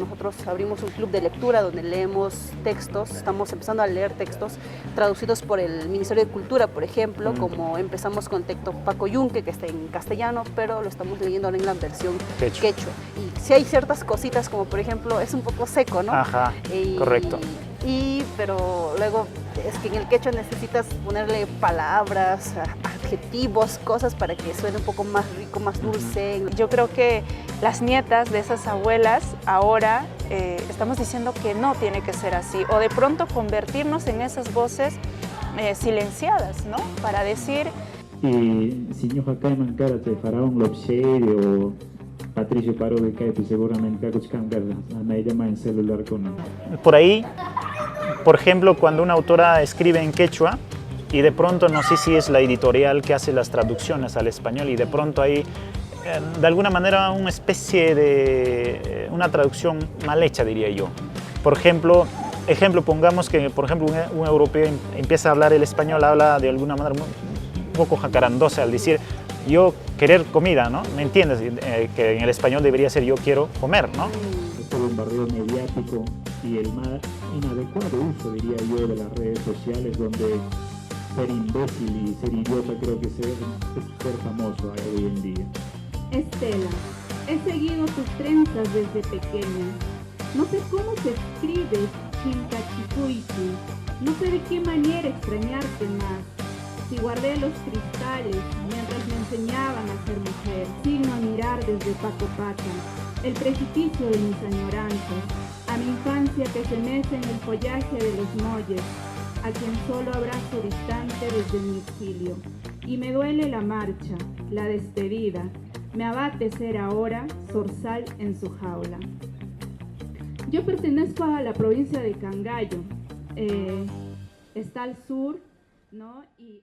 nosotros abrimos un club de lectura donde leemos textos, estamos empezando a leer textos traducidos por el Ministerio de Cultura, por ejemplo, como empezamos con el texto Paco Yunque, que está en castellano, pero lo estamos leyendo ahora en la versión quechua. Y sí hay ciertas cositas, como por ejemplo, es un poco seco, ¿no? Ajá, correcto. Pero luego es que en el quechua necesitas ponerle palabras, adjetivos, cosas para que suene un poco más rico, más dulce. Yo creo que las nietas de esas abuelas ahora estamos diciendo que no tiene que ser así, o de pronto convertirnos en esas voces silenciadas, ¿no? Para decir... Señor Jacay Mancara, te faraón Lopshade o Patricio Paro de Caipe, seguramente me llama en celular con... Por ahí, por ejemplo, cuando una autora escribe en quechua y de pronto, no sé si es la editorial que hace las traducciones al español y de pronto hay de alguna manera una especie de una traducción mal hecha, diría yo. Por ejemplo, pongamos que por ejemplo un europeo empieza a hablar el español, habla de alguna manera un poco jacarandosa al decir yo querer comida, ¿no? ¿Me entiendes? Que en el español debería ser yo quiero comer, ¿no? Este bombardeo mediático y el más inadecuado uso, diría yo, de las redes sociales, donde ser imbécil y ser idiota creo que es ser famoso hoy en día. Estela, he seguido tus trenzas desde pequeña. No sé cómo se escribe Chincachicuichi. No sé de qué manera extrañarte más. Si guardé los cristales mientras me enseñaban a ser mujer, signo a mirar desde Pacopaca, el precipicio de mis añoranzas, a mi infancia que se mece en el follaje de los molles, a quien solo abrazo distante desde mi exilio. Y me duele la marcha, la despedida, me abate ser ahora zorzal en su jaula. Yo pertenezco a la provincia de Cangallo, está al sur, ¿no? Y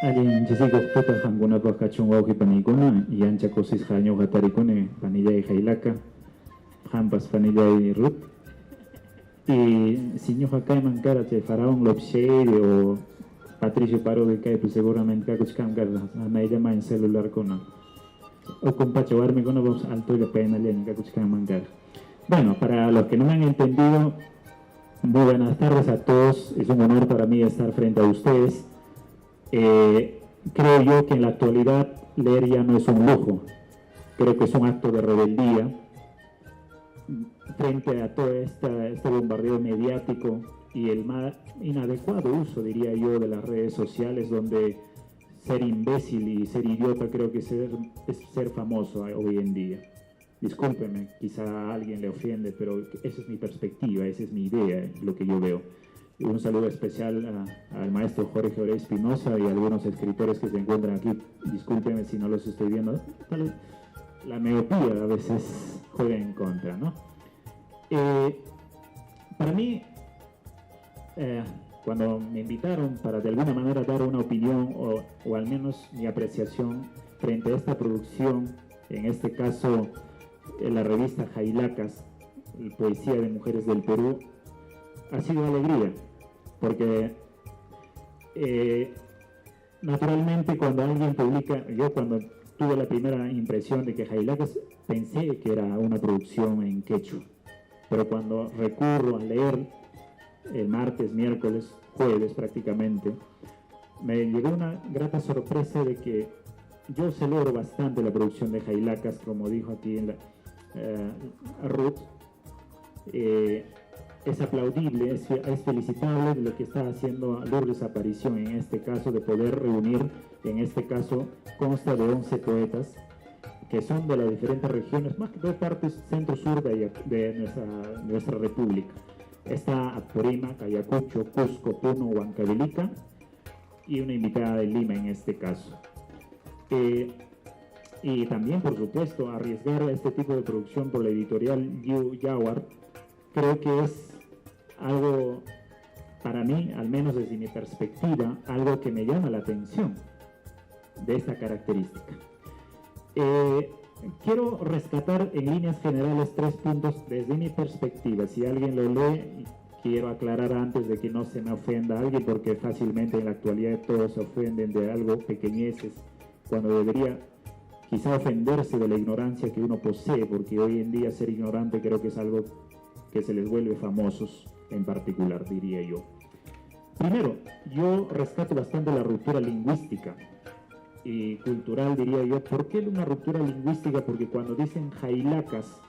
Alguien chisico tota hanguna pa kachun wauji panikuna y ancha cosis jaño gataricune panilla y jailaka jampas panilla y rut y señor Jacay Mancara te faraón Lopshade o Patricio Paro de Caipe seguramente cacuchcam me llama en celular con o con pachoarme con vos alto y la pena en cacuchcam Mancara. Bueno, para los que no me han entendido, muy buenas tardes a todos, es un honor para mí estar frente a ustedes. Creo yo que en la actualidad leer ya no es un lujo, creo que es un acto de rebeldía frente a todo este bombardeo mediático y el más inadecuado uso, diría yo, de las redes sociales, donde ser imbécil y ser idiota creo que es ser famoso hoy en día. Discúlpeme, quizá a alguien le ofende, pero esa es mi perspectiva, esa es mi idea, lo que yo veo. Un saludo especial al maestro Jorge Orey Espinosa y a algunos escritores que se encuentran aquí. Discúlpenme si no los estoy viendo. La miopía a veces juega en contra, ¿no? Para mí, cuando me invitaron para de alguna manera dar una opinión o al menos mi apreciación frente a esta producción, en este caso la revista Jailacas, Poesía de Mujeres del Perú, ha sido alegría. Porque naturalmente cuando alguien publica, yo cuando tuve la primera impresión de que Jailacas pensé que era una producción en quechua, pero cuando recurro a leer el martes, miércoles, jueves prácticamente, me llegó una grata sorpresa de que yo celebro bastante la producción de Jailacas, como dijo aquí en Ruth. Es aplaudible, es felicitable de lo que está haciendo Lourdes Aparición en este caso, de poder reunir, en este caso consta de 11 poetas que son de las diferentes regiones, más que de partes centro-sur de nuestra república. Está Apurímac, Ayacucho, Cusco, Puno, Huancavelica y una invitada de Lima en este caso. Y también, por supuesto, arriesgar este tipo de producción por la editorial Yu Yawar, creo que es algo, para mí, al menos desde mi perspectiva, algo que me llama la atención de esta característica. Quiero rescatar en líneas generales 3 puntos desde mi perspectiva. Si alguien lo lee, quiero aclarar antes de que no se me ofenda a alguien, porque fácilmente en la actualidad todos se ofenden de algo, pequeñeces, cuando debería quizá ofenderse de la ignorancia que uno posee, porque hoy en día ser ignorante creo que es algo que se les vuelve famosos en particular, diría yo. Primero, yo rescato bastante la ruptura lingüística y cultural, diría yo. ¿Por qué una ruptura lingüística? Porque cuando dicen jailacas,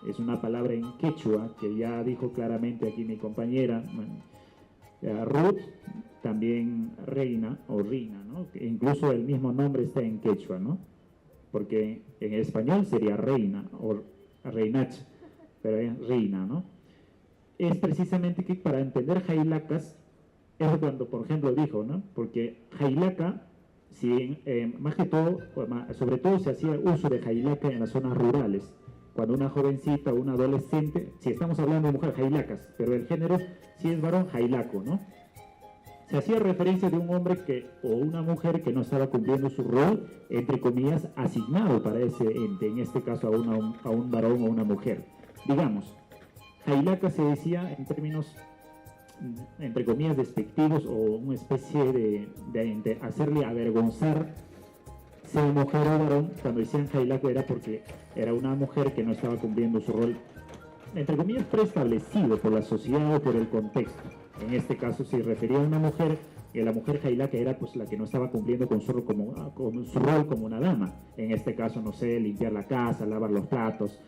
es una palabra en quechua, que ya dijo claramente aquí mi compañera, Ruth, también reina o rina, ¿no? Que incluso el mismo nombre está en quechua, ¿no? Porque en español sería reina o reinach, pero es reina, ¿no? Es precisamente que para entender jailacas, es cuando, por ejemplo, dijo, ¿no? Porque jailaca, si, más que todo, sobre todo se hacía uso de jailaca en las zonas rurales. Cuando una jovencita o una adolescente, si estamos hablando de mujer, jailacas, pero el género, si es varón, jailaco, ¿no? Se hacía referencia de un hombre o una mujer que no estaba cumpliendo su rol, entre comillas, asignado para ese ente, en este caso a un varón o una mujer. Digamos, jailaca se decía en términos, entre comillas, despectivos, o una especie de hacerle avergonzar, sea mujer o varón. Cuando decían jailaco era porque era una mujer que no estaba cumpliendo su rol, entre comillas, preestablecido por la sociedad o por el contexto. En este caso se refería a una mujer, que la mujer jailaca era pues la que no estaba cumpliendo con su rol como una dama. En este caso, no sé, limpiar la casa, lavar los platos,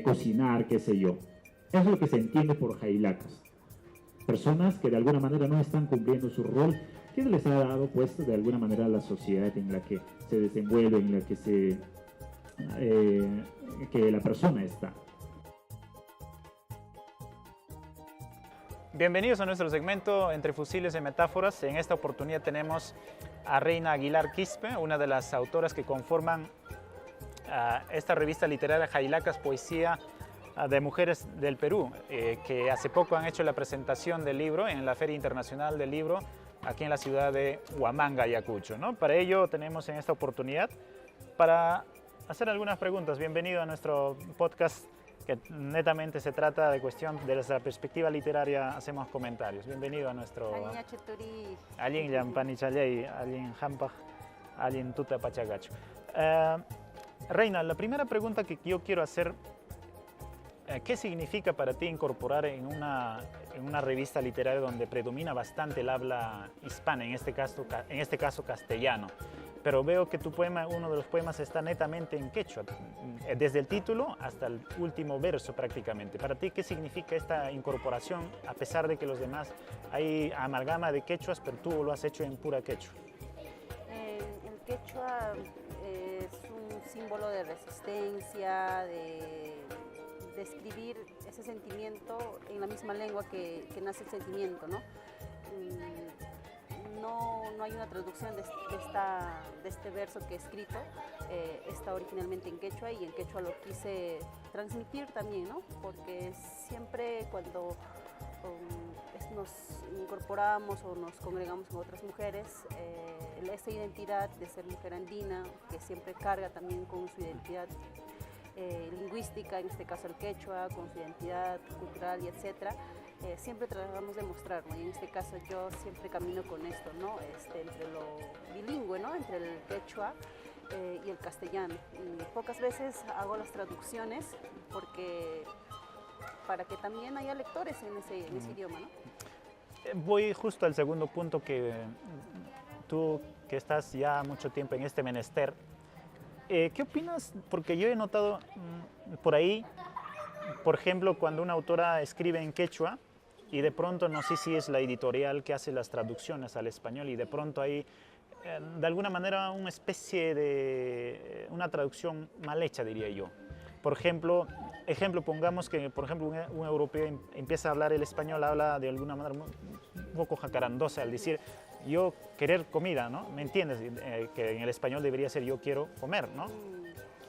cocinar, qué sé yo. Eso es lo que se entiende por jailacas. Personas que de alguna manera no están cumpliendo su rol, que les ha dado pues de alguna manera la sociedad en la que se desenvuelve, en la que la persona está. Bienvenidos a nuestro segmento Entre Fusiles y Metáforas. En esta oportunidad tenemos a Reina Aguilar Quispe, una de las autoras que conforman esta revista literaria Jailacas, Poesía de Mujeres del Perú, que hace poco han hecho la presentación del libro en la Feria Internacional del Libro aquí en la ciudad de Huamanga, Ayacucho, ¿no? Para ello tenemos en esta oportunidad para hacer algunas preguntas. Bienvenido a nuestro podcast, que netamente se trata de cuestión desde la perspectiva literaria, hacemos comentarios. Bienvenido a nuestro... Alin Yampani Chaley, Alin Hampaj, Alin Tuta Pachagacho. Reina, la primera pregunta que yo quiero hacer, ¿qué significa para ti incorporar en una revista literaria donde predomina bastante el habla hispana, en este caso castellano? Pero veo que tu poema, uno de los poemas, está netamente en quechua, desde el título hasta el último verso prácticamente. Para ti, ¿qué significa esta incorporación, a pesar de que los demás hay amalgama de quechuas, pero tú lo has hecho en pura quechua? El quechua es un símbolo de resistencia, de escribir ese sentimiento en la misma lengua que nace el sentimiento, ¿no? No hay una traducción de este verso que he escrito, está originalmente en quechua, y en quechua lo quise transmitir también, ¿no? Porque siempre cuando nos incorporamos o nos congregamos con otras mujeres, esa identidad de ser mujer andina, que siempre carga también con su identidad lingüística, en este caso el quechua, con su identidad cultural y etcétera, siempre tratamos de mostrar, ¿no? Y en este caso yo siempre camino con esto, ¿no? Entre lo bilingüe, ¿no? Entre el quechua y el castellano. Y pocas veces hago las traducciones para que también haya lectores en ese idioma, ¿no? Voy justo al segundo punto, que tú, que estás ya mucho tiempo en este menester, ¿qué opinas? Porque yo he notado por ahí, por ejemplo, cuando una autora escribe en quechua y de pronto, no sé si es la editorial que hace las traducciones al español, y de pronto hay de alguna manera una especie de una traducción mal hecha, diría yo. Por ejemplo, pongamos que por ejemplo un europeo empieza a hablar el español, habla de alguna manera un poco jacarandosa al decir yo querer comida, ¿no? ¿Me entiendes? Que en el español debería ser yo quiero comer, ¿no?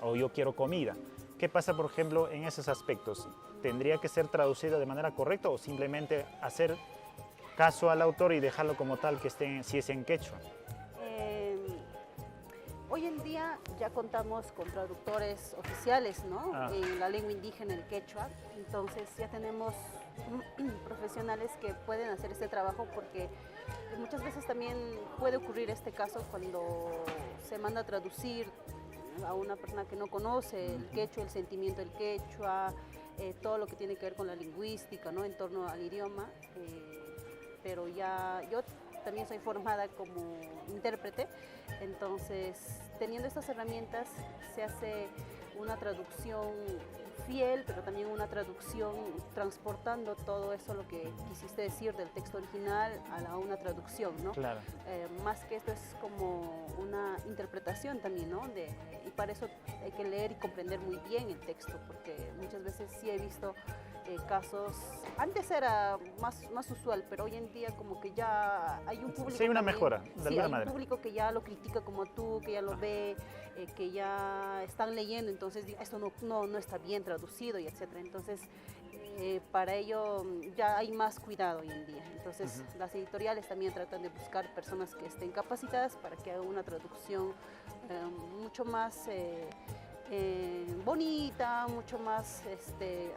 O yo quiero comida. ¿Qué pasa, por ejemplo, en esos aspectos? ¿Tendría que ser traducida de manera correcta o simplemente hacer caso al autor y dejarlo como tal, que esté, si es en quechua? Hoy en día ya contamos con traductores oficiales, ¿no? En la lengua indígena, el quechua. Entonces ya tenemos profesionales que pueden hacer este trabajo, porque muchas veces también puede ocurrir este caso cuando se manda a traducir a una persona que no conoce el quechua, el sentimiento del quechua, todo lo que tiene que ver con la lingüística, ¿no? En torno al idioma, pero ya yo también soy formada como intérprete, entonces teniendo estas herramientas se hace una traducción fiel, pero también una traducción transportando todo eso, lo que quisiste decir del texto original a una traducción, ¿no? Claro. Más que esto es como una interpretación también, ¿no? Y para eso hay que leer y comprender muy bien el texto, porque muchas veces sí he visto casos, antes era más usual, pero hoy en día como que ya hay un público. Sí, una también, mejora, de sí, alguna hay manera. un público que ya lo critica como tú, que ya lo ve, que ya están leyendo, entonces esto no está bien traducido y etcétera. Entonces, para ello ya hay más cuidado hoy en día. Entonces, las editoriales también tratan de buscar personas que estén capacitadas para que hagan una traducción mucho más bonita, mucho más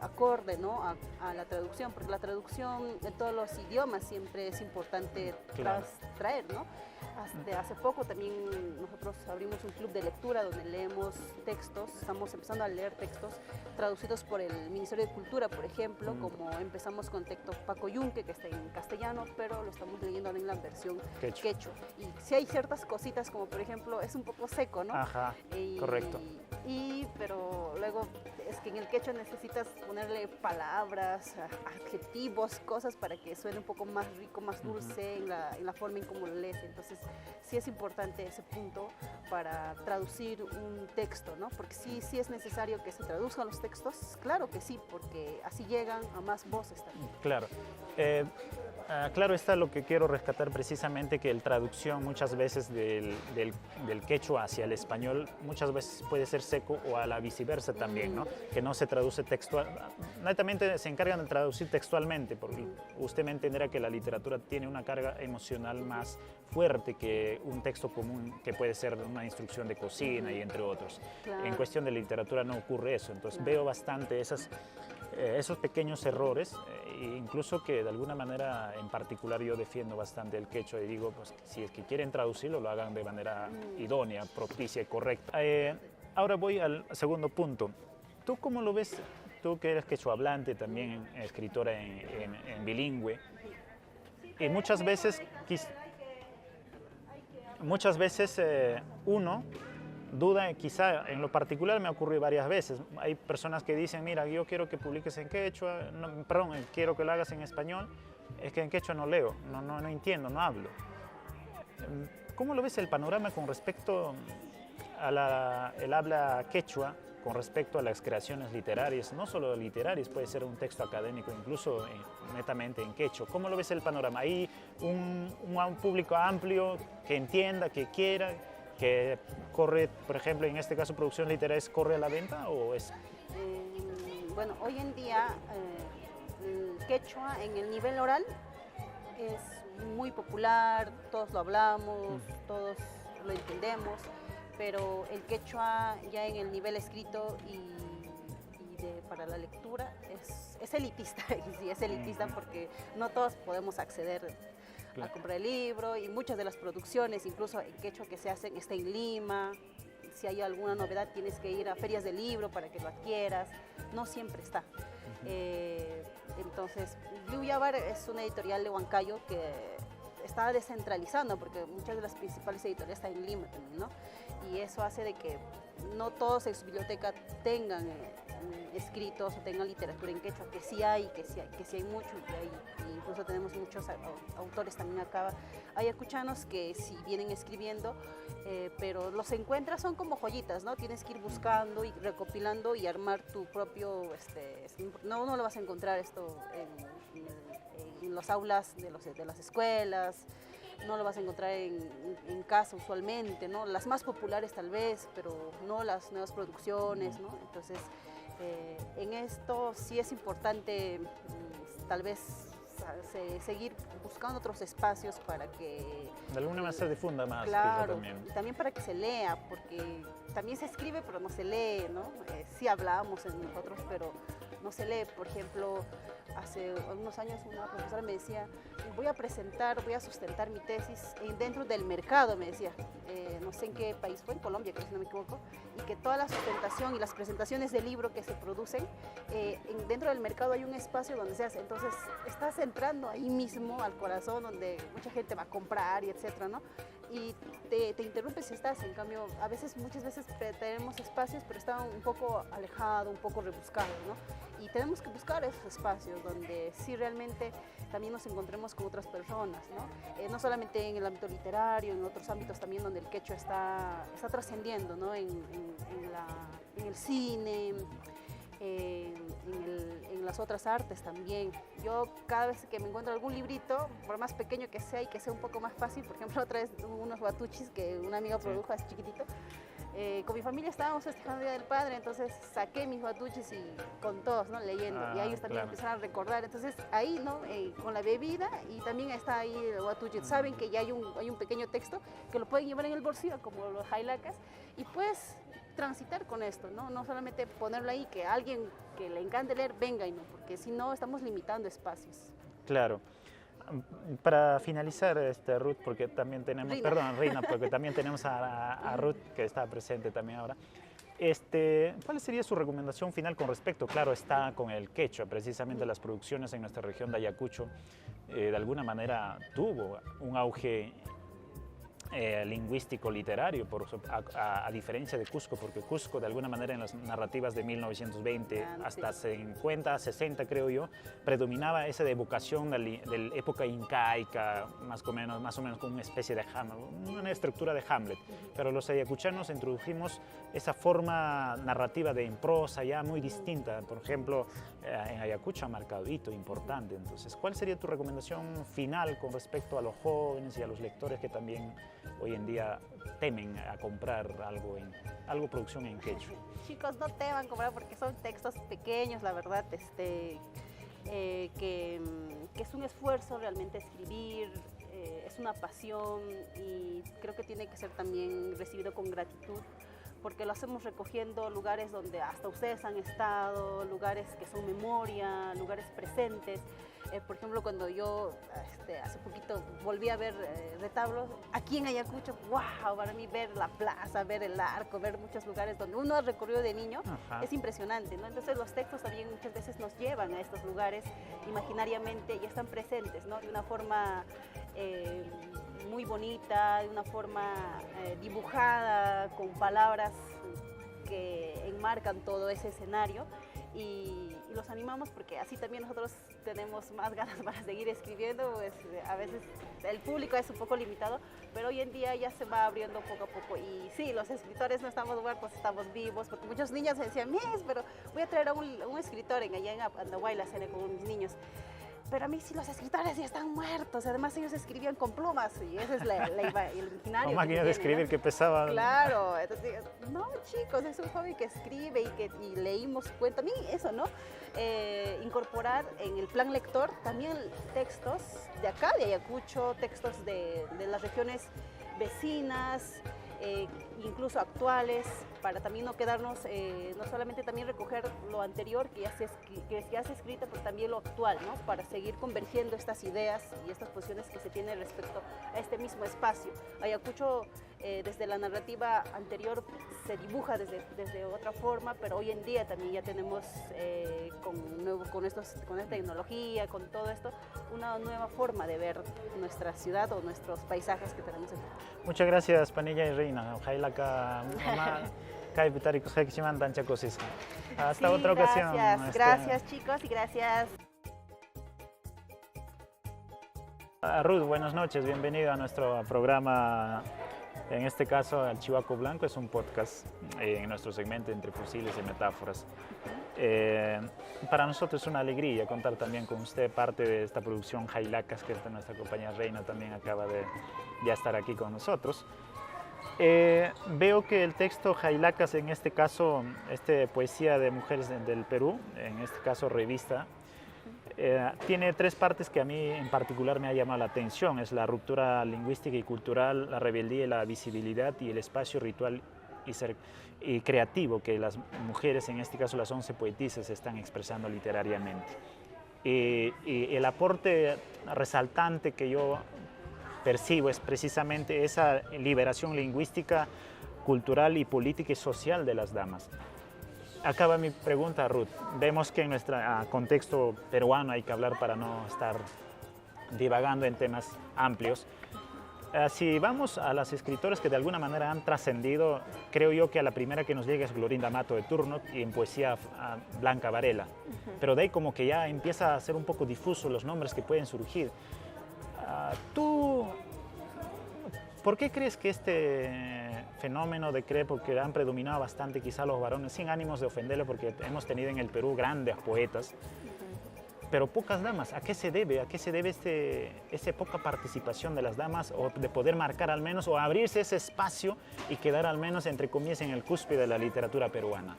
acorde, ¿no? a la traducción, porque la traducción de todos los idiomas siempre es importante traer, ¿no? Hace poco también nosotros abrimos un club de lectura donde leemos textos, estamos empezando a leer textos traducidos por el Ministerio de Cultura, por ejemplo, como empezamos con texto Paco Yunque, que está en castellano, pero lo estamos leyendo ahora en la versión quechua. Y sí hay ciertas cositas, como por ejemplo, es un poco seco, ¿no? Ajá, correcto. Pero luego es que en el quechua necesitas ponerle palabras, adjetivos, cosas para que suene un poco más rico, más dulce en la forma en cómo lo lees. Entonces sí es importante ese punto para traducir un texto, ¿no? Porque sí es necesario que se traduzcan los textos, claro que sí, porque así llegan a más voces también. Claro. Claro está lo que quiero rescatar precisamente, que la traducción muchas veces del quechua hacia el español muchas veces puede ser seco, o a la viceversa también, ¿no? Que no se traduce textual. Netamente se encargan de traducir textualmente, porque usted me entenderá que la literatura tiene una carga emocional más fuerte que un texto común, que puede ser una instrucción de cocina y entre otros. Claro. En cuestión de literatura no ocurre eso, entonces veo bastante esos pequeños errores, incluso que de alguna manera en particular yo defiendo bastante el quechua y digo, pues si es que quieren traducirlo, lo hagan de manera idónea, propicia y correcta. Ahora voy al segundo punto. ¿Tú cómo lo ves? Tú que eres quechua hablante, también escritora en bilingüe, y muchas veces uno duda, quizá en lo particular me ocurre varias veces. Hay personas que dicen, mira, yo quiero que publiques en quechua, quiero que lo hagas en español, es que en quechua no leo, no entiendo, no hablo. ¿Cómo lo ves el panorama con respecto a el habla quechua, con respecto a las creaciones literarias, no solo literarias, puede ser un texto académico, incluso netamente en quechua? ¿Cómo lo ves el panorama? ¿Hay un público amplio que entienda, que quiera, que corre, por ejemplo, en este caso, producciones literarias, corre a la venta, o es...? Bueno, hoy en día el quechua en el nivel oral es muy popular, todos lo hablamos, todos lo entendemos, pero el quechua ya en el nivel escrito para la lectura es elitista, y sí, es elitista porque no todos podemos acceder a comprar el libro, y muchas de las producciones, incluso en quechua que se hacen, está en Lima. Si hay alguna novedad tienes que ir a ferias de libro para que lo adquieras, no siempre está. Entonces, Llullabar es una editorial de Huancayo que está descentralizando, porque muchas de las principales editoriales están en Lima también, ¿no? Y eso hace de que no todos en su biblioteca tengan escritos o tengan literatura en quechua, que sí hay mucho, y incluso tenemos muchos autores también acá ayacuchanos que sí vienen escribiendo, pero los encuentras, son como joyitas, ¿no? Tienes que ir buscando y recopilando y armar tu propio, no lo vas a encontrar esto en las aulas de las escuelas, no lo vas a encontrar en casa usualmente, ¿no? Las más populares tal vez, pero no las nuevas producciones, ¿no? Entonces, en esto sí es importante tal vez seguir buscando otros espacios para que... De alguna manera se difunda más. Claro, también. Y también para que se lea, porque también se escribe pero no se lee, ¿no? Sí hablamos nosotros, pero no se lee. Por ejemplo, hace algunos años una profesora me decía, voy a sustentar mi tesis dentro del mercado, me decía, no sé en qué país fue, en Colombia, creo, si no me equivoco, y que toda la sustentación y las presentaciones del libro que se producen, dentro del mercado hay un espacio donde se hace, entonces estás entrando ahí mismo al corazón donde mucha gente va a comprar y etcétera, ¿no? Y te interrumpes si estás, en cambio, muchas veces tenemos espacios, pero está un poco alejado, un poco rebuscado, ¿no? Y tenemos que buscar esos espacios donde sí realmente también nos encontremos con otras personas, ¿no? No solamente en el ámbito literario, en otros ámbitos también donde el quechua está trascendiendo, ¿no? En el cine, en las otras artes también. Yo cada vez que me encuentro algún librito, por más pequeño que sea y que sea un poco más fácil, por ejemplo otra vez unos huatuchis que una amiga produjo hace chiquitito, con mi familia estábamos festejando el Día del Padre, entonces saqué mis huatuchis y con todos, ¿no? Leyendo, y ellos también empezaron a recordar, entonces ahí, ¿no? Con la bebida y también está ahí el huatuchi, saben que ya hay un pequeño texto que lo pueden llevar en el bolsillo como los jailacas y pues transitar con esto, ¿no? No solamente ponerlo ahí, que alguien que le encante leer venga y no, porque si no estamos limitando espacios. Claro. Para finalizar, Ruth, porque también tenemos, Rina. perdón, Rina, porque también tenemos a Ruth, que está presente también ahora. ¿Cuál sería su recomendación final con respecto? Claro, está con el quechua, precisamente las producciones en nuestra región de Ayacucho, de alguna manera tuvo un auge lingüístico literario, a diferencia de Cusco, porque Cusco de alguna manera en las narrativas de 1920 hasta 50, 60 creo yo, predominaba esa evocación de la época incaica, más o menos con una especie de Hamlet, una estructura de Hamlet, pero los ayacuchanos introdujimos esa forma narrativa de en prosa ya muy distinta, por ejemplo en Ayacucho ha marcado hito importante. Entonces, ¿cuál sería tu recomendación final con respecto a los jóvenes y a los lectores que también hoy en día temen a comprar algo producción en quechua? Chicos, no teman comprar porque son textos pequeños, la verdad, que es un esfuerzo realmente escribir, es una pasión y creo que tiene que ser también recibido con gratitud, porque lo hacemos recogiendo lugares donde hasta ustedes han estado, lugares que son memoria, lugares presentes. Por ejemplo, cuando yo hace poquito volví a ver retablos, aquí en Ayacucho, wow, para mí ver la plaza, ver el arco, ver muchos lugares donde uno ha recorrido de niño, es impresionante, ¿no? Entonces los textos también muchas veces nos llevan a estos lugares imaginariamente y están presentes, ¿no? De una forma muy bonita, de una forma dibujada, con palabras que enmarcan todo ese escenario y los animamos porque así también nosotros tenemos más ganas para seguir escribiendo, pues a veces el público es un poco limitado, pero hoy en día ya se va abriendo poco a poco y sí, los escritores no estamos muertos, estamos vivos, porque muchos niños me decían, Miss, pero voy a traer a un escritor allá en Andahuayla, con mis niños. Pero a mí sí los escritores ya están muertos, además ellos escribían con plumas y ese es el imaginario. Con máquinas de escribir, ¿no? Que pesaban. Claro, entonces, no chicos, es un joven que escribe y leímos cuentos. A mí eso, ¿no? Incorporar en el plan lector también textos de acá, de Ayacucho, textos de las regiones vecinas, incluso actuales, para también no quedarnos, no solamente también recoger lo anterior que ya se ha escrito, pero también lo actual, ¿no? Para seguir convergiendo estas ideas y estas posiciones que se tienen respecto a este mismo espacio. Ayacucho, desde la narrativa anterior, se dibuja desde otra forma, pero hoy en día también ya tenemos, con esta tecnología, con todo esto, una nueva forma de ver nuestra ciudad o nuestros paisajes que tenemos aquí. Muchas gracias, Panilla y Reina. Ojalá hasta otra ocasión. Gracias chicos y gracias. Ruth, buenas noches, bienvenido a nuestro programa, en este caso El Chihuaco Blanco, es un podcast en nuestro segmento Entre Fusiles y Metáforas. Para nosotros es una alegría contar también con usted parte de esta producción Jailacas, que nuestra compañera Reina también acaba de ya estar aquí con nosotros. Veo que el texto Jailacas, en este caso, poesía de mujeres del Perú, en este caso revista, tiene tres partes que a mí en particular me ha llamado la atención. Es la ruptura lingüística y cultural, la rebeldía y la visibilidad y el espacio ritual y creativo que las mujeres, en este caso las 11 poetisas, están expresando literariamente. y el aporte resaltante que yo percibo es precisamente esa liberación lingüística, cultural y política y social de las damas. Acaba mi pregunta, Ruth. Vemos que en nuestro contexto peruano hay que hablar para no estar divagando en temas amplios. Si vamos a las escritoras que de alguna manera han trascendido, creo yo que a la primera que nos llega es Glorinda Mato de Turno y en poesía a Blanca Varela. Pero de ahí como que ya empieza a ser un poco difuso los nombres que pueden surgir. ¿Tú por qué crees que este fenómeno de crepo, que han predominado bastante quizá los varones, sin ánimos de ofenderle, porque hemos tenido en el Perú grandes poetas, pero pocas damas? ¿A qué se debe? ¿A qué se debe esa poca participación de las damas, o de poder marcar al menos, o abrirse ese espacio y quedar al menos, entre comillas, en el cúspide de la literatura peruana?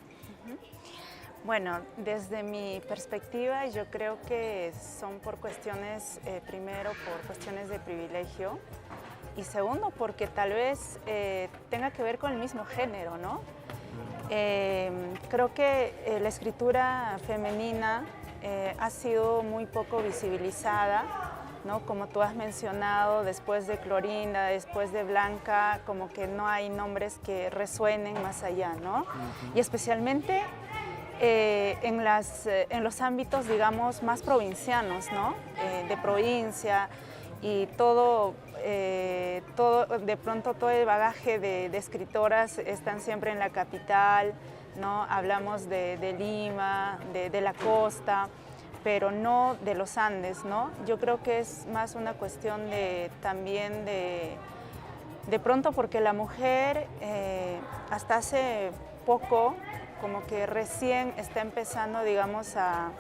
Bueno, desde mi perspectiva, yo creo que son por cuestiones, primero por cuestiones de privilegio, y segundo porque tal vez tenga que ver con el mismo género, ¿no? Creo que la escritura femenina ha sido muy poco visibilizada, ¿no? Como tú has mencionado, después de Clorinda, después de Blanca, como que no hay nombres que resuenen más allá, ¿no? Y especialmente en los ámbitos, digamos, más provincianos, ¿no? De provincia, y todo, de pronto todo el bagaje de escritoras están siempre en la capital, ¿no? Hablamos de Lima, de la costa, pero no de los Andes, ¿no? Yo creo que es más una cuestión también de pronto porque la mujer hasta hace poco como que recién está empezando, digamos, a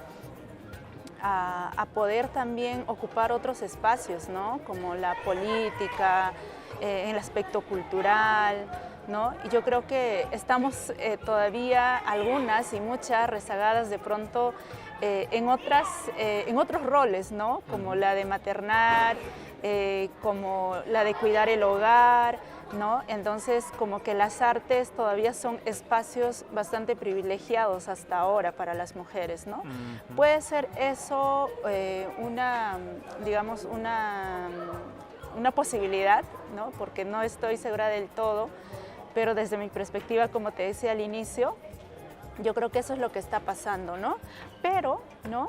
poder también ocupar otros espacios, ¿no? Como la política, en el aspecto cultural, ¿no? Y yo creo que estamos todavía algunas y muchas rezagadas de pronto en otros roles, ¿no? Como la de maternar, como la de cuidar el hogar, ¿no? Entonces, como que las artes todavía son espacios bastante privilegiados hasta ahora para las mujeres, ¿no? Puede ser eso digamos, una posibilidad, ¿no? Porque no estoy segura del todo, pero desde mi perspectiva, como te decía al inicio, yo creo que eso es lo que está pasando, ¿no? Pero, ¿no?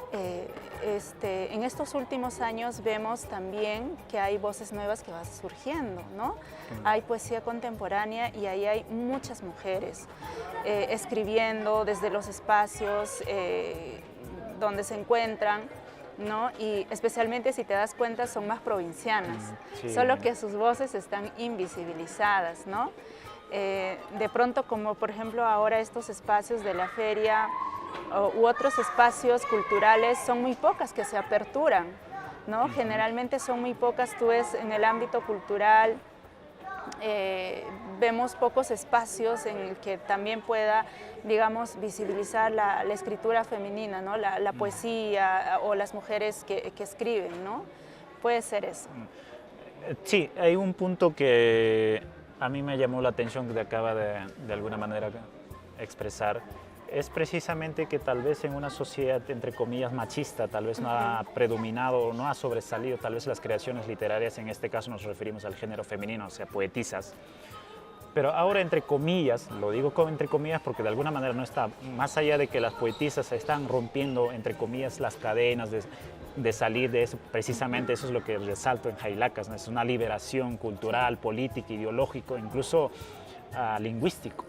En estos últimos años vemos también que hay voces nuevas que van surgiendo, ¿no? Hay poesía contemporánea y ahí hay muchas mujeres escribiendo desde los espacios donde se encuentran, ¿no? Y especialmente, si te das cuenta, son más provincianas, sí. Solo que sus voces están invisibilizadas, ¿no? De pronto, como por ejemplo ahora estos espacios de la feria u otros espacios culturales, son muy pocas que se aperturan, ¿no? Generalmente son muy pocas. Tú ves en el ámbito cultural, vemos pocos espacios en el que también pueda, digamos, visibilizar la escritura femenina, ¿no? La poesía o las mujeres que escriben, ¿no? Puede ser eso. Sí, hay un punto que a mí me llamó la atención, que acaba de alguna manera expresar. Es precisamente que tal vez en una sociedad, entre comillas, machista, tal vez no ha predominado o no ha sobresalido tal vez las creaciones literarias. En este caso nos referimos al género femenino, o sea, poetisas. Pero ahora, entre comillas, lo digo como entre comillas porque de alguna manera no está, más allá de que las poetisas están rompiendo, entre comillas, las cadenas de salir de eso. Precisamente eso es lo que resalto en Jailacas, ¿no? Es una liberación cultural, política, ideológico, incluso lingüístico.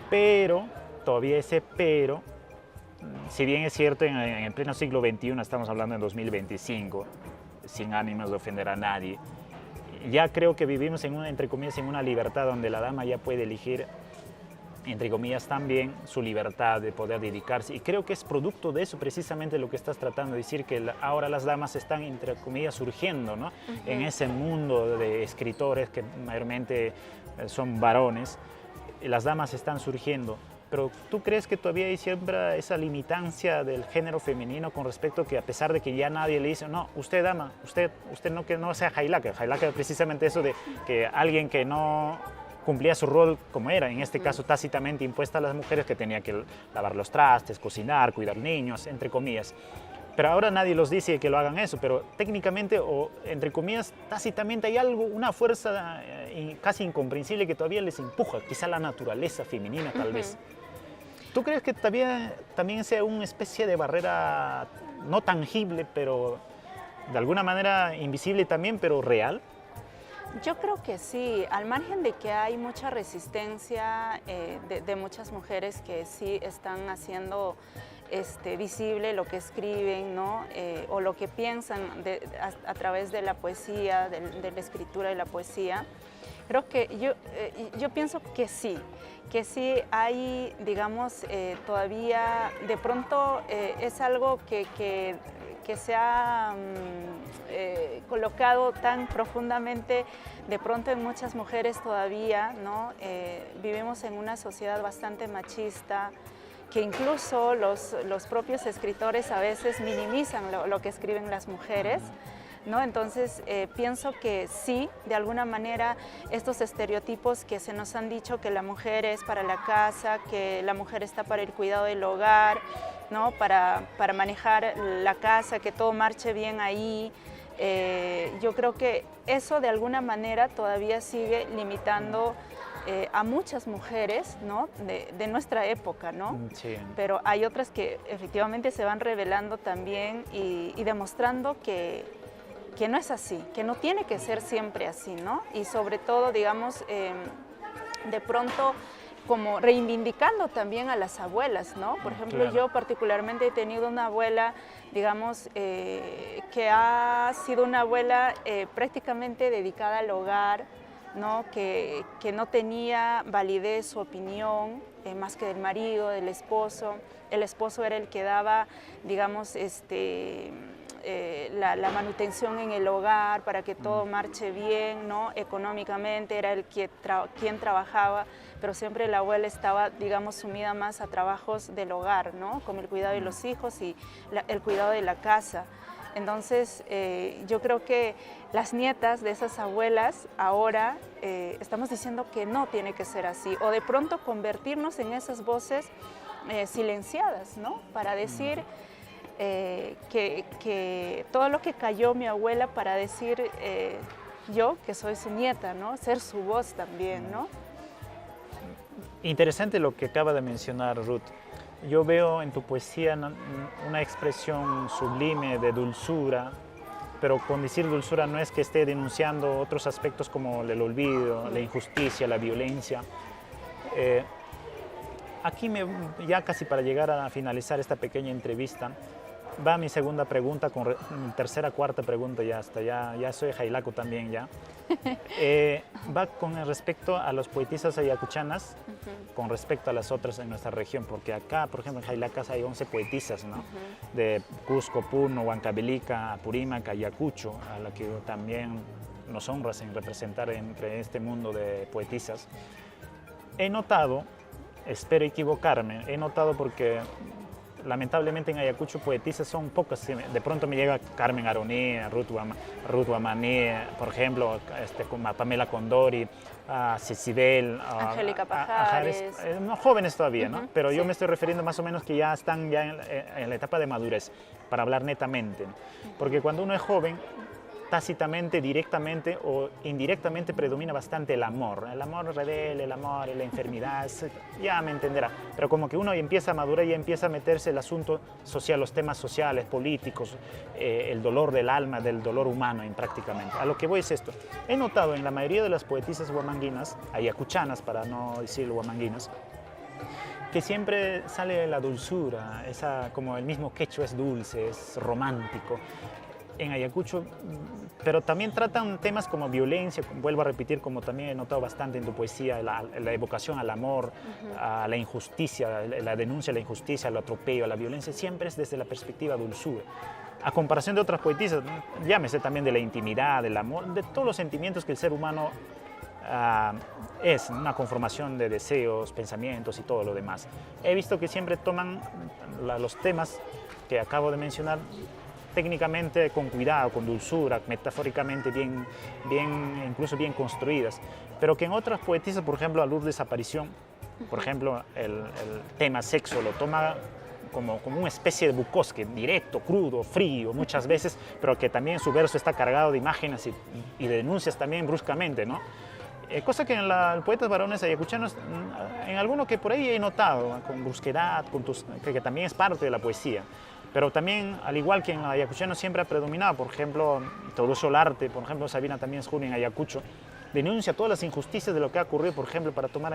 Pero, todavía ese pero, si bien es cierto, en el pleno siglo XXI, estamos hablando en 2025, sin ánimos de ofender a nadie, ya creo que vivimos entre comillas, en una libertad donde la dama ya puede elegir, entre comillas, también su libertad de poder dedicarse. Y creo que es producto de eso precisamente lo que estás tratando de decir, que ahora las damas están, entre comillas, surgiendo, ¿no? En ese mundo de escritores que mayormente son varones. Las damas están surgiendo. Pero ¿tú crees que todavía hay siempre esa limitancia del género femenino con respecto a que, a pesar de que ya nadie le dice, no, usted dama, usted no, que no sea jailaca? Jailaca es precisamente eso de que alguien que no cumplía su rol como era, en este caso tácitamente impuesta a las mujeres, que tenía que lavar los trastes, cocinar, cuidar niños, entre comillas. Pero ahora nadie los dice que lo hagan eso, pero técnicamente o entre comillas tácitamente hay algo, una fuerza casi incomprensible que todavía les empuja, quizá la naturaleza femenina tal vez. ¿Tú crees que también sea una especie de barrera no tangible, pero de alguna manera invisible también, pero real? Yo creo que sí, al margen de que hay mucha resistencia de muchas mujeres que sí están haciendo visible lo que escriben, ¿no? O lo que piensan a través de la poesía, de la escritura de la poesía. Creo que yo pienso que sí hay, digamos, todavía, de pronto es algo que se ha colocado tan profundamente de pronto en muchas mujeres todavía, ¿no? Vivimos en una sociedad bastante machista, que incluso los propios escritores a veces minimizan lo que escriben las mujeres, ¿no? Entonces pienso que sí, de alguna manera estos estereotipos que se nos han dicho que la mujer es para la casa, que la mujer está para el cuidado del hogar, ¿no? Para manejar la casa, que todo marche bien ahí. Yo creo que eso de alguna manera todavía sigue limitando a muchas mujeres, ¿no? de nuestra época, ¿no? Sí. Pero hay otras que efectivamente se van revelando también y demostrando que no es así, que no tiene que ser siempre así, ¿no? Y sobre todo, digamos, de pronto como reivindicando también a las abuelas, ¿no? Por ejemplo, claro. Yo particularmente he tenido una abuela, digamos, que ha sido una abuela prácticamente dedicada al hogar, ¿no? Que no tenía validez su opinión, más que del marido, del esposo. El esposo era el que daba, digamos, la manutención en el hogar para que todo marche bien, ¿no? Económicamente era el quien trabajaba, pero siempre la abuela estaba, digamos, sumida más a trabajos del hogar, ¿no? Como el cuidado de los hijos y el cuidado de la casa. Entonces, yo creo que las nietas de esas abuelas ahora estamos diciendo que no tiene que ser así, o de pronto convertirnos en esas voces silenciadas, ¿no? Para decir que todo lo que cayó mi abuela, para decir yo, que soy su nieta, ¿no? Ser su voz también, ¿no? Interesante lo que acaba de mencionar Ruth. Yo veo en tu poesía una expresión sublime de dulzura, pero con decir dulzura no es que esté denunciando otros aspectos como el olvido, la injusticia, la violencia. Aquí, ya casi para llegar a finalizar esta pequeña entrevista, va mi segunda pregunta, tercera, cuarta pregunta, ya soy jailaco también ya. Va con respecto a las poetisas ayacuchanas, con respecto a las otras en nuestra región, porque acá, por ejemplo, en Jailacas hay 11 poetisas, ¿no? De Cusco, Puno, Huancavelica, Apurímac, Ayacucho, a la que también nos honras en representar entre este mundo de poetisas. He notado, espero equivocarme, he notado porque lamentablemente en Ayacucho poetisas son pocas. De pronto me llega Carmen Aroné, Ruth Guamané, por ejemplo, como Pamela Condori, Cecibel, Angélica Pajares. No, jóvenes todavía, ¿no? Pero yo me estoy refiriendo más o menos que ya están ya en la etapa de madurez, para hablar netamente. Porque cuando uno es joven, tácitamente, directamente o indirectamente predomina bastante el amor rebelde, el amor y la enfermedad, ya me entenderá. Pero como que uno empieza a madurar y empieza a meterse el asunto social, los temas sociales, políticos, el dolor del alma, del dolor humano prácticamente. A lo que voy es esto. He notado en la mayoría de las poetisas huamanguinas, ayacuchanas para no decir huamanguinas, que siempre sale la dulzura, como el mismo quechua es dulce, es romántico. En Ayacucho, pero también tratan temas como violencia, vuelvo a repetir, como también he notado bastante en tu poesía, la evocación al amor, a la injusticia, la denuncia a la injusticia, al atropello, a la violencia, siempre es desde la perspectiva dulzura. A comparación de otras poetisas, llámese también de la intimidad, del amor, de todos los sentimientos que el ser humano es una conformación de deseos, pensamientos y todo lo demás. He visto que siempre toman los temas que acabo de mencionar técnicamente con cuidado, con dulzura, metafóricamente incluso bien construidas, pero que en otras poetisas, por ejemplo, a Lourdes Aparición, por ejemplo, el tema sexo lo toma como una especie de Bukowski, directo, crudo, frío muchas veces, pero que también su verso está cargado de imágenes y de denuncias también bruscamente, ¿no? Cosa que en el Poetas Varones Ayacuchanos, en alguno que por ahí he notado, con brusquedad, que también es parte de la poesía. Pero también, al igual que en Ayacuchano, siempre ha predominado, por ejemplo, todo eso el arte, por ejemplo, Sabina también es en Ayacucho, denuncia todas las injusticias de lo que ha ocurrido, por ejemplo, para tomar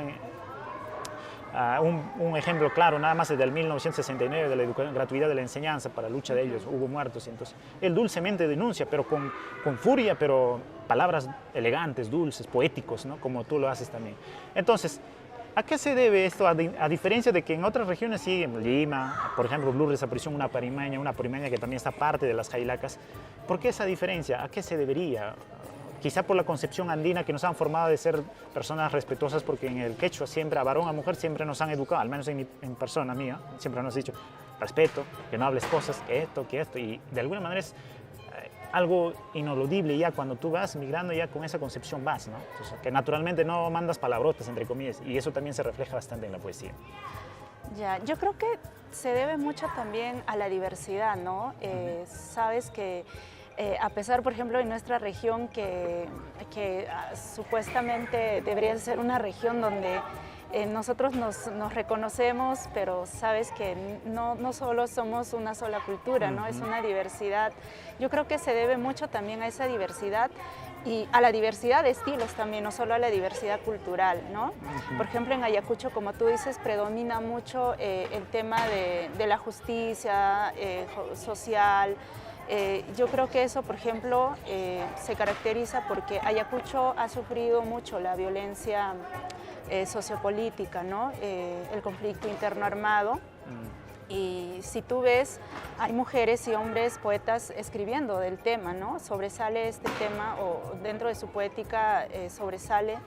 un ejemplo claro, nada más desde el 1969, de la gratuidad de la enseñanza, para la lucha de ellos, hubo muertos, y entonces él dulcemente denuncia, pero con furia, pero palabras elegantes, dulces, poéticos, ¿no? Como tú lo haces también. Entonces, ¿a qué se debe esto? A diferencia de que en otras regiones, sí, en Lima, por ejemplo, Lourdes Aparición, una parimeña que también está parte de las jailacas, ¿por qué esa diferencia? ¿A qué se debería? Quizá por la concepción andina que nos han formado de ser personas respetuosas, porque en el quechua siempre, a varón, a mujer, siempre nos han educado, al menos en persona mía, siempre nos han dicho respeto, que no hables cosas, que esto, y de alguna manera es algo ineludible ya cuando tú vas migrando ya con esa concepción vas, ¿no? Entonces, que naturalmente no mandas palabrotas, entre comillas, y eso también se refleja bastante en la poesía. Ya, yo creo que se debe mucho también a la diversidad, ¿no? Sabes que a pesar, por ejemplo, en nuestra región que supuestamente debería ser una región donde nosotros nos reconocemos, pero sabes que no solo somos una sola cultura, ¿no? Es una diversidad. Yo creo que se debe mucho también a esa diversidad y a la diversidad de estilos también, no solo a la diversidad cultural, ¿no? Por ejemplo, en Ayacucho, como tú dices, predomina mucho el tema de la justicia social. Yo creo que eso, por ejemplo, se caracteriza porque Ayacucho ha sufrido mucho la violencia sociopolítica, ¿no? El conflicto interno armado. Y si tú ves, hay mujeres y hombres poetas escribiendo del tema, ¿no? Sobresale este tema, o dentro de su poética sobresale,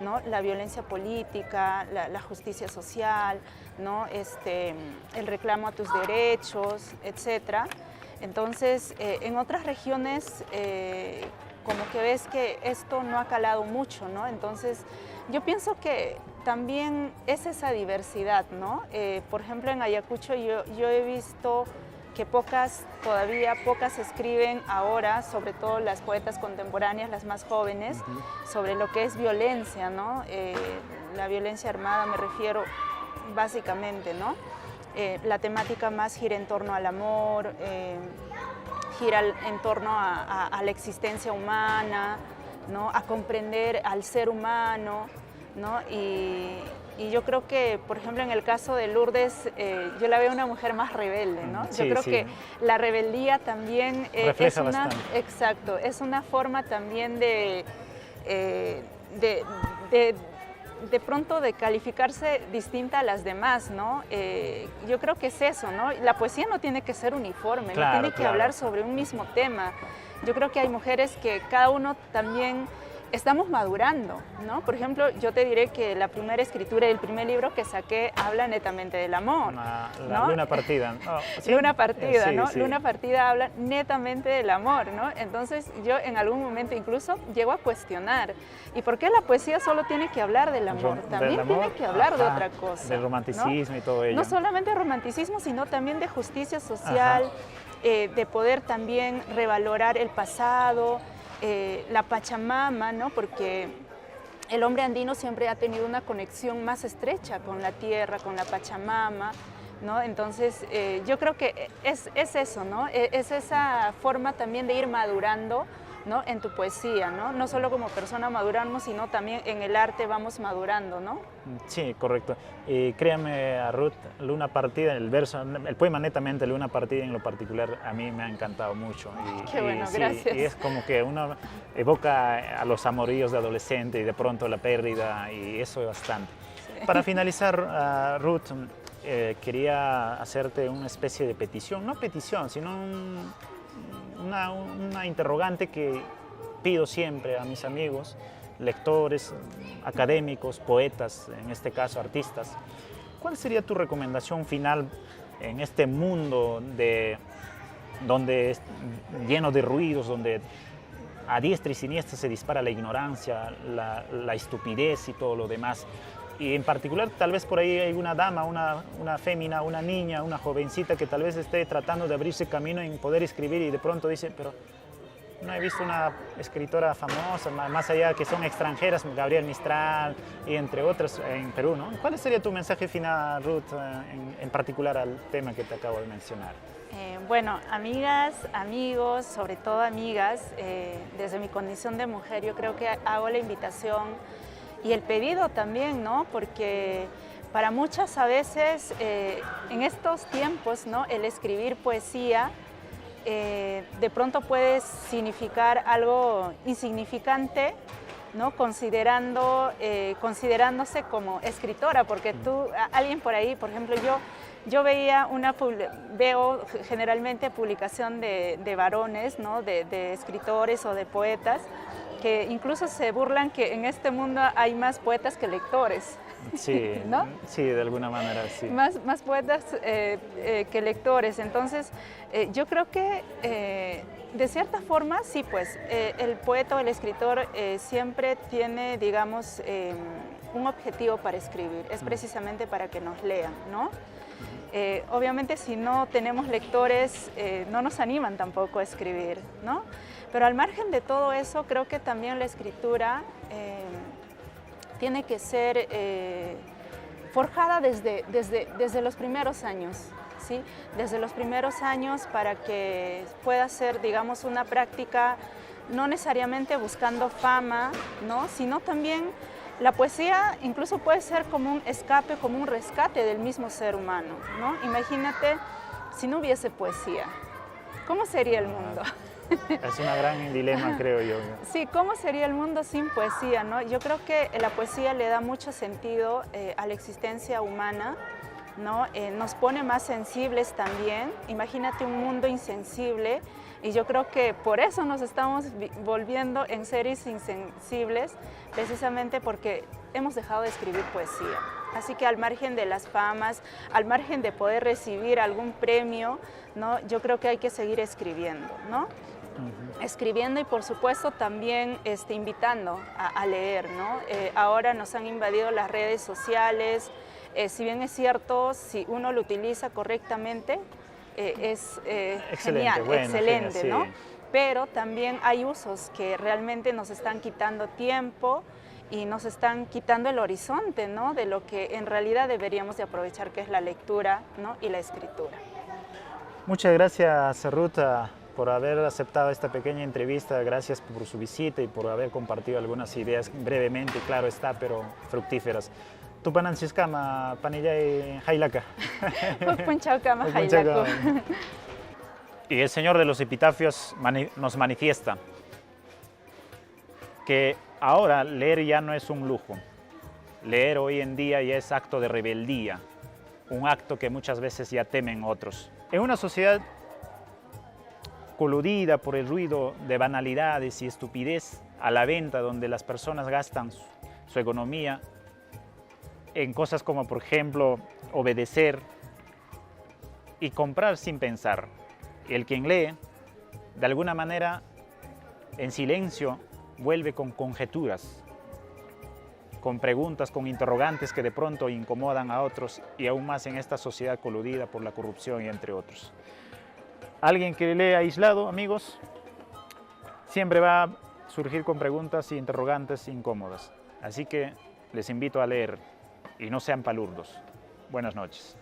¿no? La violencia política, la justicia social, ¿no? El reclamo a tus derechos, etc. Entonces, en otras regiones, como que ves que esto no ha calado mucho, ¿no? Entonces, yo pienso que también es esa diversidad, ¿no? Por ejemplo, en Ayacucho yo he visto que todavía pocas escriben ahora, sobre todo las poetas contemporáneas, las más jóvenes, sobre lo que es violencia, ¿no? La violencia armada me refiero básicamente, ¿no? La temática más gira en torno al amor, gira en torno a la existencia humana, ¿no? A comprender al ser humano, ¿no? Y yo creo que, por ejemplo, en el caso de Lourdes, yo la veo una mujer más rebelde, ¿no? Sí, yo creo sí. que la rebeldía también Refleja bastante. Exacto, es una forma también de pronto de calificarse distinta a las demás, ¿no? Yo creo que es eso, ¿no? La poesía no tiene que ser uniforme, Claro, no tiene que hablar sobre un mismo tema. Yo creo que hay mujeres que cada uno también estamos madurando, ¿no? Por ejemplo, yo te diré que la primera escritura y el primer libro que saqué habla netamente del amor. La ¿no? Luna Partida. Oh, ¿sí? Luna Partida, Sí, ¿no? sí. Luna Partida habla netamente del amor, ¿no? Entonces yo en algún momento incluso llego a cuestionar, ¿y por qué la poesía solo tiene que hablar del amor? También Del amor, tiene que hablar de ajá, otra cosa. del romanticismo, ¿no? Y todo ello. No solamente romanticismo, sino también de justicia social, de poder también revalorar el pasado, la Pachamama, ¿no? Porque el hombre andino siempre ha tenido una conexión más estrecha con la tierra, con la Pachamama, ¿no? Entonces, yo creo que es eso, ¿no? Es esa forma también de ir madurando, ¿no? En tu poesía, ¿no? No solo como persona maduramos, sino también en el arte vamos madurando, ¿no? Sí, correcto. Y créame, Ruth, Luna Partida, el poema netamente Luna Partida en lo particular a mí me ha encantado mucho. Qué bueno, sí, gracias. Y es como que uno evoca a los amoríos de adolescente y de pronto la pérdida, y eso es bastante. Sí. Para finalizar, Ruth, quería hacerte una especie de petición, no petición, sino una interrogante que pido siempre a mis amigos, lectores, académicos, poetas, en este caso artistas. ¿Cuál sería tu recomendación final en este mundo donde es lleno de ruidos, donde a diestra y siniestra se dispara la ignorancia, la estupidez y todo lo demás? Y en particular, tal vez por ahí hay una dama, una fémina, una niña, una jovencita que tal vez esté tratando de abrirse camino en poder escribir y de pronto dice, pero no he visto una escritora famosa, más allá que son extranjeras, Gabriel Mistral y entre otras en Perú, ¿no? ¿Cuál sería tu mensaje final, Ruth, en particular al tema que te acabo de mencionar? Bueno, amigas, amigos, sobre todo amigas, desde mi condición de mujer, yo creo que hago la invitación y el pedido también, ¿no? Porque para muchas a veces en estos tiempos, ¿no? El escribir poesía de pronto puede significar algo insignificante, ¿no? Considerándose como escritora, porque alguien por ahí, por ejemplo, yo veo generalmente publicación de varones, ¿no? de escritores o de poetas, que incluso se burlan que en este mundo hay más poetas que lectores. Sí, ¿no? Sí, de alguna manera sí. Más poetas que lectores. Entonces, yo creo que de cierta forma, sí, pues, el poeta o el escritor siempre tiene, digamos, un objetivo para escribir. Es precisamente para que nos lean, ¿no? Obviamente, si no tenemos lectores, no nos animan tampoco a escribir, ¿no? Pero al margen de todo eso, creo que también la escritura tiene que ser forjada desde los primeros años, ¿sí? Desde los primeros años para que pueda ser, digamos, una práctica no necesariamente buscando fama, ¿no? Sino también la poesía incluso puede ser como un escape, como un rescate del mismo ser humano, ¿no? Imagínate si no hubiese poesía, ¿cómo sería el mundo? Es un gran dilema, creo yo. Sí, ¿cómo sería el mundo sin poesía, no? Yo creo que la poesía le da mucho sentido a la existencia humana, ¿no? Nos pone más sensibles también. Imagínate un mundo insensible y yo creo que por eso nos estamos volviendo en seres insensibles, precisamente porque hemos dejado de escribir poesía. Así que al margen de las famas, al margen de poder recibir algún premio, ¿no? Yo creo que hay que seguir escribiendo, ¿no? Escribiendo y por supuesto también invitando a leer, ¿no? Ahora nos han invadido las redes sociales, si bien es cierto, si uno lo utiliza correctamente, es genial, bueno, excelente, genial, ¿no? sí. Pero también hay usos que realmente nos están quitando tiempo y nos están quitando el horizonte, ¿no? De lo que en realidad deberíamos de aprovechar, que es la lectura, ¿no? Y la escritura. Muchas gracias, Ruth, por haber aceptado esta pequeña entrevista. Gracias por su visita y por haber compartido algunas ideas brevemente, claro está, pero fructíferas. Tu panansiskama, panillay jailaka. Punchaucama jailaku. Y el Señor de los Epitafios nos manifiesta que ahora leer ya no es un lujo. Leer hoy en día ya es acto de rebeldía, un acto que muchas veces ya temen otros. En una sociedad coludida por el ruido de banalidades y estupidez a la venta, donde las personas gastan su economía en cosas como, por ejemplo, obedecer y comprar sin pensar. El quien lee, de alguna manera, en silencio, vuelve con conjeturas, con preguntas, con interrogantes que de pronto incomodan a otros y aún más en esta sociedad coludida por la corrupción y entre otros. Alguien que lee aislado, amigos, siempre va a surgir con preguntas y interrogantes incómodas. Así que les invito a leer y no sean palurdos. Buenas noches.